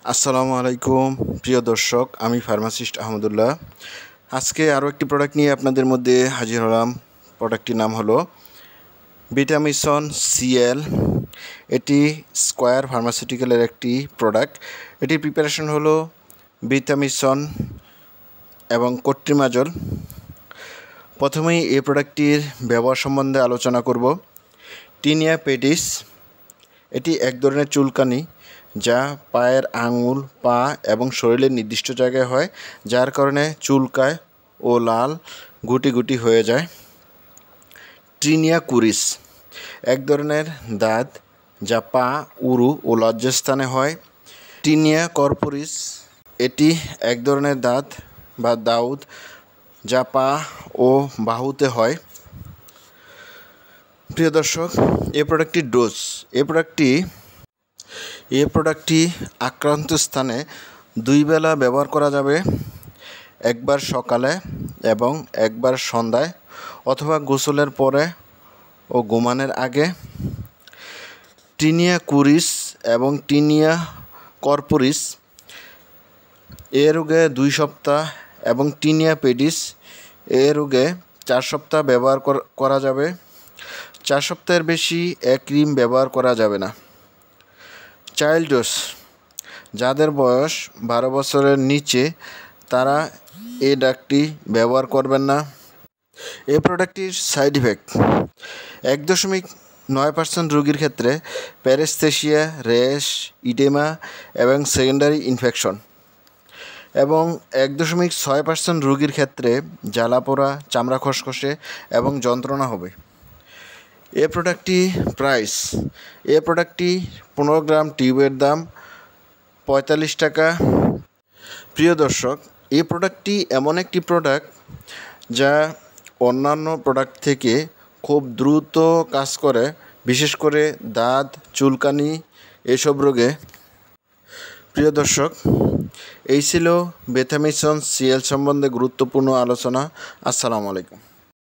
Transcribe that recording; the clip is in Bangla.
আসসালামু আলাইকুম প্রিয় দর্শক, আমি ফার্মাসিস্ট আহমদুল্লাহ। আজকে আরও একটি প্রোডাক্ট নিয়ে আপনাদের মধ্যে হাজির হলাম। প্রোডাক্টটির নাম হলো ভিটামিসন সিএল। এটি স্কয়ার ফার্মাসিউটিক্যালের একটি প্রোডাক্ট। এটির প্রিপারেশন হলো ভিটামিসন এবং কোট্রিমাজল। প্রথমেই এই প্রোডাক্টটির ব্যবহার সম্বন্ধে আলোচনা করব। টিনিয়া পেডিস এটি এক ধরনের চুলকানি যা পায়ের আঙুল, পা এবং শরীরের নির্দিষ্ট জায়গায় হয়, যার কারণে চুলকায় ও লাল গুটি গুটি হয়ে যায়। ট্রিনিয়া কুরিস এক ধরনের দাঁত যা পা, উরু ও লজ্জাস্থানে হয়। টিনিয়া কর্পোরিস এটি এক ধরনের দাঁত বা দাউদ যা পা ও বাহুতে হয়। প্রিয় দর্শক, এই প্রোডাক্টটির ডোজ। এই প্রোডাক্টটি আক্রান্ত স্থানে 2 বেলা ব্যবহার করা যাবে, একবার সকালে এবং একবার সন্ধ্যায় অথবা গোসলের পরে ও ঘুমানোর আগে। টিনিয়া কুরিস এবং টিনিয়া কর্পোরিস এ রোগে 2 সপ্তাহ এবং টিনিয়া পেডিস এ রোগে 4 সপ্তাহ ব্যবহার করা যাবে। 4 সপ্তাহের বেশি এক ক্রিম ব্যবহার করা যাবে না। চাইল্ড ডোজ, যাদের বয়স 12 বছরের নিচে তারা এই ড্রাগটি ব্যবহার করবেন না। এই প্রোডাক্টটির সাইড ইফেক্ট: 1.9% রোগীর ক্ষেত্রে প্যারেস্থেসিয়া, র্যাশ, ইডেমা এবং সেকেন্ডারি ইনফেকশন, এবং 1.6% রোগীর ক্ষেত্রে জ্বালাপোড়া, চামড়া খসখসে এবং যন্ত্রণা হবে। এই প্রোডাক্টটি প্রাইস: এই প্রোডাক্টটি 15 গ্রাম টিউবের দাম 45 টাকা। প্রিয় দর্শক, এই প্রোডাক্টটি এমন একটি প্রোডাক্ট যা অন্যান্য প্রোডাক্ট থেকে খুব দ্রুত কাজ করে, বিশেষ করে দাঁত, চুলকানি এসব রোগে। প্রিয় দর্শক, এই ছিল ভিটামিসন সিএল সম্বন্ধে গুরুত্বপূর্ণ আলোচনা। আসসালামু আলাইকুম।